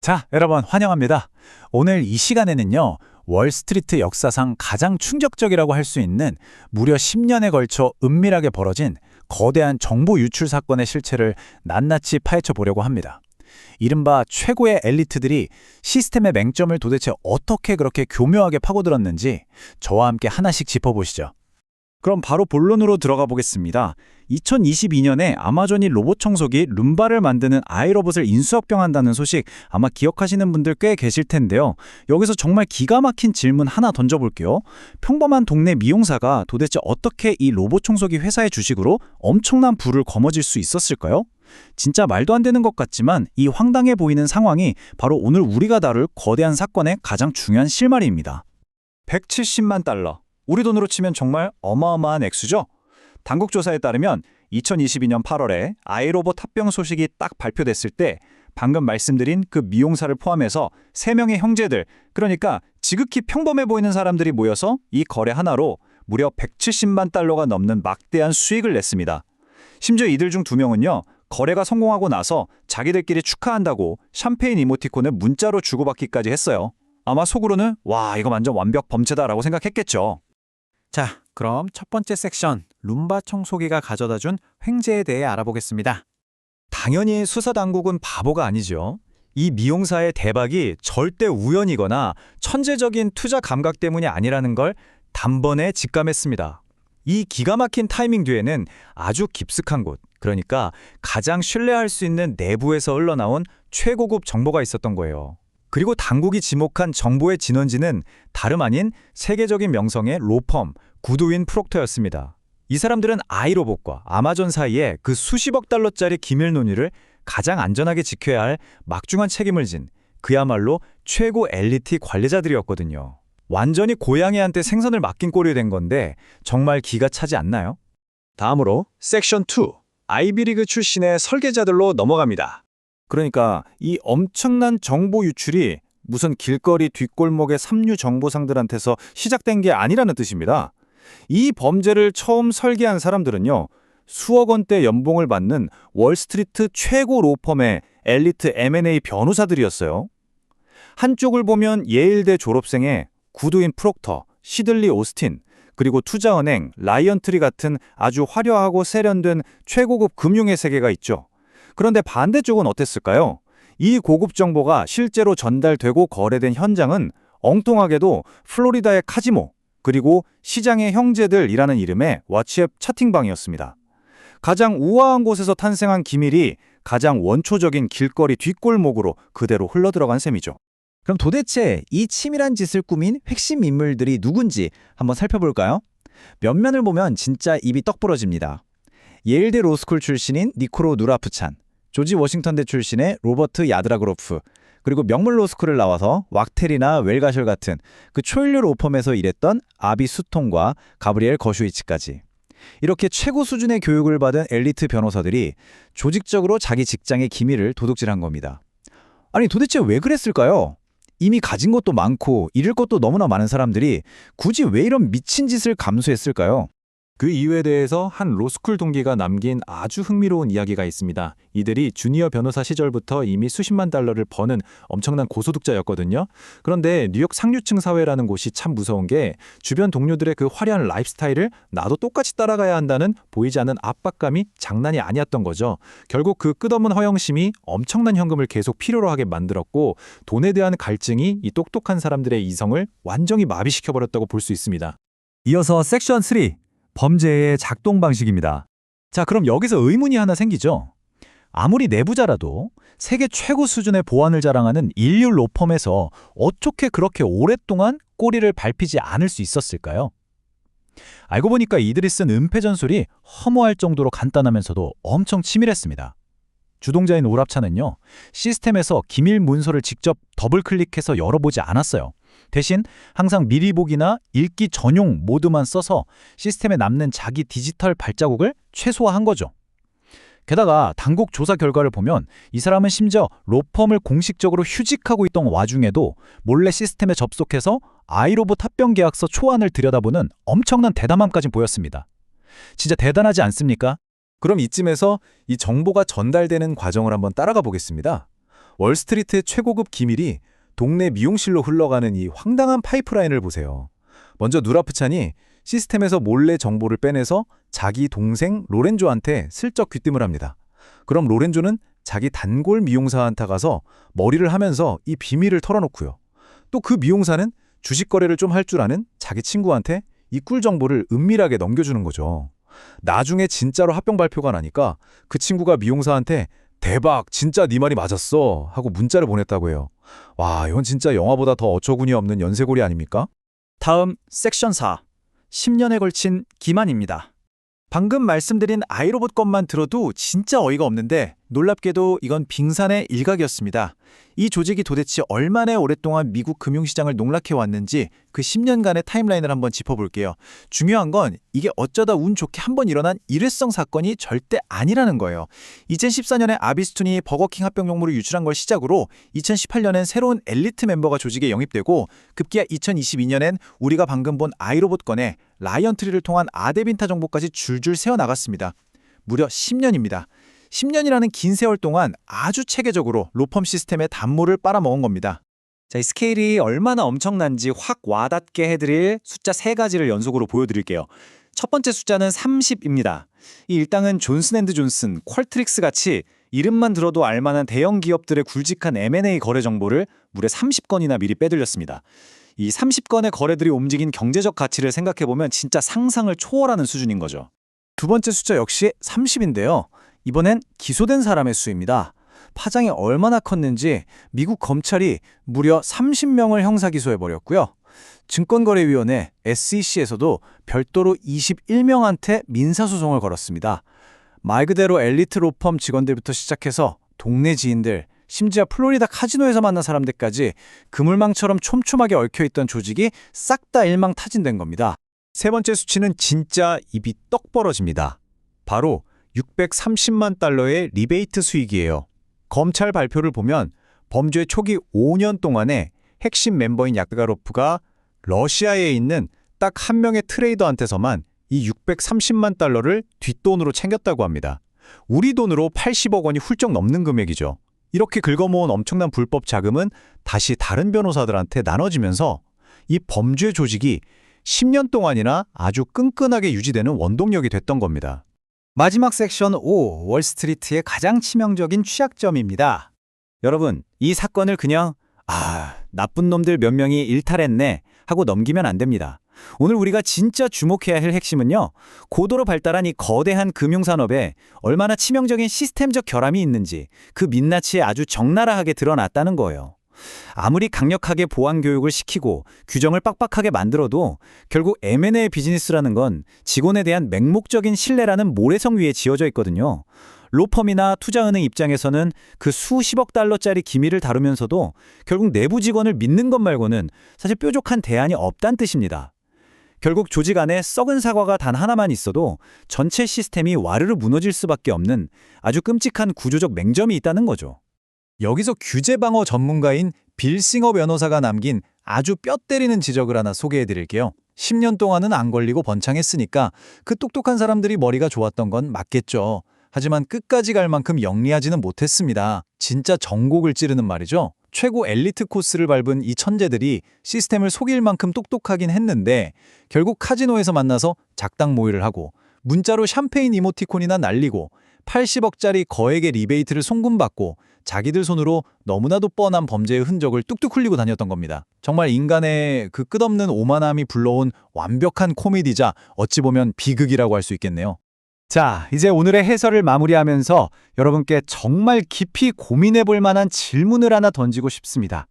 자, 여러분 환영합니다. 오늘 이 시간에는요. 월스트리트 역사상 가장 충격적이라고 할 수 있는 무려 10년에 걸쳐 은밀하게 벌어진 거대한 정보 유출 사건의 실체를 낱낱이 파헤쳐 보려고 합니다. 이른바 최고의 엘리트들이 시스템의 맹점을 도대체 어떻게 그렇게 교묘하게 파고들었는지 저와 함께 하나씩 짚어보시죠. 그럼 바로 본론으로 들어가 보겠습니다. 2022년에 아마존이 로봇 청소기 룸바를 만드는 아이로봇을 인수합병한다는 소식 아마 기억하시는 분들 꽤 계실 텐데요. 여기서 정말 기가 막힌 질문 하나 던져볼게요. 평범한 동네 미용사가 도대체 어떻게 이 로봇 청소기 회사의 주식으로 엄청난 부를 거머쥘 수 있었을까요? 진짜 말도 안 되는 것 같지만 이 황당해 보이는 상황이 바로 오늘 우리가 다룰 거대한 사건의 가장 중요한 실마리입니다. 170만 달러. 우리 돈으로 치면 정말 어마어마한 액수죠? 당국 조사에 따르면 2022년 8월에 아이로봇 합병 소식이 딱 발표됐을 때 방금 말씀드린 그 미용사를 포함해서 3명의 형제들, 그러니까 지극히 평범해 보이는 사람들이 모여서 이 거래 하나로 무려 170만 달러가 넘는 막대한 수익을 냈습니다. 심지어 이들 중 2명은요. 거래가 성공하고 나서 자기들끼리 축하한다고 샴페인 이모티콘을 문자로 주고받기까지 했어요. 아마 속으로는 와, 이거 완전 완벽 범죄다라고 생각했겠죠. 자, 그럼 첫 번째 섹션, 룸바 청소기가 가져다준 횡재에 대해 알아보겠습니다. 당연히 수사당국은 바보가 아니죠. 이 미용사의 대박이 절대 우연이거나 천재적인 투자 감각 때문이 아니라는 걸 단번에 직감했습니다. 이 기가 막힌 타이밍 뒤에는 아주 깊숙한 곳, 그러니까 가장 신뢰할 수 있는 내부에서 흘러나온 최고급 정보가 있었던 거예요. 그리고 당국이 지목한 정보의 진원지는 다름 아닌 세계적인 명성의 로펌, 구두윈 프록터였습니다. 이 사람들은 아이로봇과 아마존 사이에 그 수십억 달러짜리 기밀 논의를 가장 안전하게 지켜야 할 막중한 책임을 진 그야말로 최고 엘리트 관리자들이었거든요. 완전히 고양이한테 생선을 맡긴 꼴이 된 건데 정말 기가 차지 않나요? 다음으로 섹션 2, 아이비리그 출신의 설계자들로 넘어갑니다. 그러니까 이 엄청난 정보 유출이 무슨 길거리 뒷골목의 삼류 정보상들한테서 시작된 게 아니라는 뜻입니다. 이 범죄를 처음 설계한 사람들은요. 수억 원대 연봉을 받는 월스트리트 최고 로펌의 엘리트 M&A 변호사들이었어요. 한쪽을 보면 예일대 졸업생의 구두인 프록터, 시들리 오스틴, 그리고 투자은행, 라이언트리 같은 아주 화려하고 세련된 최고급 금융의 세계가 있죠. 그런데 반대쪽은 어땠을까요? 이 고급 정보가 실제로 전달되고 거래된 현장은 엉뚱하게도 플로리다의 카지모, 그리고 시장의 형제들이라는 이름의 왓츠앱 차팅방이었습니다. 가장 우아한 곳에서 탄생한 기밀이 가장 원초적인 길거리 뒷골목으로 그대로 흘러들어간 셈이죠. 그럼 도대체 이 치밀한 짓을 꾸민 핵심 인물들이 누군지 한번 살펴볼까요? 면면을 보면 진짜 입이 떡 부러집니다. 예일대 로스쿨 출신인 니코로 누라프찬, 조지 워싱턴대 출신의 로버트 야드라그로프, 그리고 명문 로스쿨을 나와서 왁텔이나 웰가셜 같은 그 초일류 로펌에서 일했던 아비 수통과 가브리엘 거슈이츠까지. 이렇게 최고 수준의 교육을 받은 엘리트 변호사들이 조직적으로 자기 직장의 기밀을 도둑질한 겁니다. 아니 도대체 왜 그랬을까요? 이미 가진 것도 많고 잃을 것도 너무나 많은 사람들이 굳이 왜 이런 미친 짓을 감수했을까요? 그 이유에 대해서 한 로스쿨 동기가 남긴 아주 흥미로운 이야기가 있습니다. 이들이 주니어 변호사 시절부터 이미 수십만 달러를 버는 엄청난 고소득자였거든요. 그런데 뉴욕 상류층 사회라는 곳이 참 무서운 게 주변 동료들의 그 화려한 라이프스타일을 나도 똑같이 따라가야 한다는 보이지 않는 압박감이 장난이 아니었던 거죠. 결국 그 끝없는 허영심이 엄청난 현금을 계속 필요로 하게 만들었고 돈에 대한 갈증이 이 똑똑한 사람들의 이성을 완전히 마비시켜버렸다고 볼 수 있습니다. 이어서 섹션 3. 범죄의 작동 방식입니다. 자, 그럼 여기서 의문이 하나 생기죠. 아무리 내부자라도 세계 최고 수준의 보안을 자랑하는 일류 로펌에서 어떻게 그렇게 오랫동안 꼬리를 밟히지 않을 수 있었을까요? 알고 보니까 이들이 쓴 은폐 전술이 허무할 정도로 간단하면서도 엄청 치밀했습니다. 주동자인 오랍차는요, 시스템에서 기밀 문서를 직접 더블클릭해서 열어보지 않았어요. 대신 항상 미리 보기나 읽기 전용 모드만 써서 시스템에 남는 자기 디지털 발자국을 최소화한 거죠. 게다가 당국 조사 결과를 보면 이 사람은 심지어 로펌을 공식적으로 휴직하고 있던 와중에도 몰래 시스템에 접속해서 아이로봇 합병 계약서 초안을 들여다보는 엄청난 대담함까지 보였습니다. 진짜 대단하지 않습니까? 그럼 이쯤에서 이 정보가 전달되는 과정을 한번 따라가 보겠습니다. 월스트리트의 최고급 기밀이 동네 미용실로 흘러가는 이 황당한 파이프라인을 보세요. 먼저 누라프찬이 시스템에서 몰래 정보를 빼내서 자기 동생 로렌조한테 슬쩍 귀띔을 합니다. 그럼 로렌조는 자기 단골 미용사한테 가서 머리를 하면서 이 비밀을 털어놓고요. 또 그 미용사는 주식 거래를 좀 할 줄 아는 자기 친구한테 이 꿀 정보를 은밀하게 넘겨주는 거죠. 나중에 진짜로 합병 발표가 나니까 그 친구가 미용사한테 대박, 진짜 네 말이 맞았어 하고 문자를 보냈다고 해요. 와, 이건 진짜 영화보다 더 어처구니 없는 연쇄고리 아닙니까? 다음 섹션 4. 10년에 걸친 기만입니다. 방금 말씀드린 아이로봇 것만 들어도 진짜 어이가 없는데 놀랍게도 이건 빙산의 일각이었습니다. 이 조직이 도대체 얼마나 오랫동안 미국 금융시장을 농락해왔는지 그 10년간의 타임라인을 한번 짚어볼게요. 중요한 건 이게 어쩌다 운 좋게 한번 일어난 일회성 사건이 절대 아니라는 거예요. 2014년에 아비스툰이 버거킹 합병 용무를 유출한 걸 시작으로 2018년엔 새로운 엘리트 멤버가 조직에 영입되고 급기야 2022년엔 우리가 방금 본 아이로봇 건에 라이언트리를 통한 아데빈타 정보까지 줄줄 새어나갔습니다. 무려 10년입니다. 10년이라는 긴 세월 동안 아주 체계적으로 로펌 시스템의 단모를 빨아먹은 겁니다. 자, 이 스케일이 얼마나 엄청난지 확 와닿게 해드릴 숫자 3가지를 연속으로 보여드릴게요. 첫 번째 숫자는 30입니다. 이 일당은 존슨앤드존슨, 퀄트릭스 같이 이름만 들어도 알만한 대형 기업들의 굵직한 M&A 거래 정보를 무려 30건이나 미리 빼들렸습니다. 이 30건의 거래들이 움직인 경제적 가치를 생각해보면 진짜 상상을 초월하는 수준인 거죠. 두 번째 숫자 역시 30인데요. 이번엔 기소된 사람의 수입니다. 파장이 얼마나 컸는지 미국 검찰이 무려 30명을 형사기소해버렸고요. 증권거래위원회 SEC에서도 별도로 21명한테 민사소송을 걸었습니다. 말 그대로 엘리트 로펌 직원들부터 시작해서 동네 지인들, 심지어 플로리다 카지노에서 만난 사람들까지 그물망처럼 촘촘하게 얽혀있던 조직이 싹 다 일망타진된 겁니다. 세 번째 수치는 진짜 입이 떡 벌어집니다. 바로 630만 달러의 리베이트 수익이에요. 검찰 발표를 보면 범죄 초기 5년 동안에 핵심 멤버인 야가로프가 러시아에 있는 딱 한 명의 트레이더한테서만 이 630만 달러를 뒷돈으로 챙겼다고 합니다. 우리 돈으로 80억 원이 훌쩍 넘는 금액이죠. 이렇게 긁어모은 엄청난 불법 자금은 다시 다른 변호사들한테 나눠지면서 이 범죄 조직이 10년 동안이나 아주 끈끈하게 유지되는 원동력이 됐던 겁니다. 마지막 섹션 5, 월스트리트의 가장 치명적인 취약점입니다. 여러분, 이 사건을 그냥 나쁜 놈들 몇 명이 일탈했네 하고 넘기면 안 됩니다. 오늘 우리가 진짜 주목해야 할 핵심은요, 고도로 발달한 이 거대한 금융산업에 얼마나 치명적인 시스템적 결함이 있는지 그 민낯이 아주 적나라하게 드러났다는 거예요. 아무리 강력하게 보안 교육을 시키고 규정을 빡빡하게 만들어도 결국 M&A 비즈니스라는 건 직원에 대한 맹목적인 신뢰라는 모래성 위에 지어져 있거든요. 로펌이나 투자은행 입장에서는 그 수십억 달러짜리 기밀을 다루면서도 결국 내부 직원을 믿는 것 말고는 사실 뾰족한 대안이 없다는 뜻입니다. 결국 조직 안에 썩은 사과가 단 하나만 있어도 전체 시스템이 와르르 무너질 수밖에 없는 아주 끔찍한 구조적 맹점이 있다는 거죠. 여기서 규제 방어 전문가인 빌 싱어 변호사가 남긴 아주 뼈 때리는 지적을 하나 소개해 드릴게요. 10년 동안은 안 걸리고 번창했으니까 그 똑똑한 사람들이 머리가 좋았던 건 맞겠죠. 하지만 끝까지 갈 만큼 영리하지는 못했습니다. 진짜 전곡을 찌르는 말이죠. 최고 엘리트 코스를 밟은 이 천재들이 시스템을 속일 만큼 똑똑하긴 했는데 결국 카지노에서 만나서 작당 모의를 하고 문자로 샴페인 이모티콘이나 날리고 80억짜리 거액의 리베이트를 송금받고 자기들 손으로 너무나도 뻔한 범죄의 흔적을 뚝뚝 흘리고 다녔던 겁니다. 정말 인간의 그 끝없는 오만함이 불러온 완벽한 코미디자, 어찌 보면 비극이라고 할 수 있겠네요. 자, 이제 오늘의 해설을 마무리하면서 여러분께 정말 깊이 고민해 볼 만한 질문을 하나 던지고 싶습니다.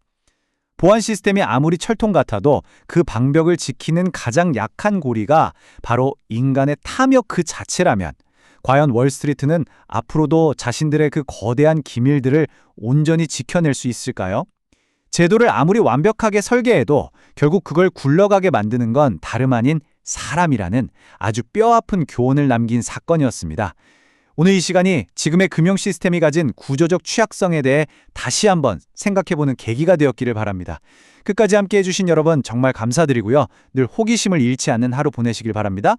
보안 시스템이 아무리 철통 같아도 그 방벽을 지키는 가장 약한 고리가 바로 인간의 탐욕 그 자체라면 과연 월스트리트는 앞으로도 자신들의 그 거대한 기밀들을 온전히 지켜낼 수 있을까요? 제도를 아무리 완벽하게 설계해도 결국 그걸 굴러가게 만드는 건 다름 아닌 사람이라는 아주 뼈아픈 교훈을 남긴 사건이었습니다. 오늘 이 시간이 지금의 금융 시스템이 가진 구조적 취약성에 대해 다시 한번 생각해보는 계기가 되었기를 바랍니다. 끝까지 함께해 주신 여러분 정말 감사드리고요. 늘 호기심을 잃지 않는 하루 보내시길 바랍니다.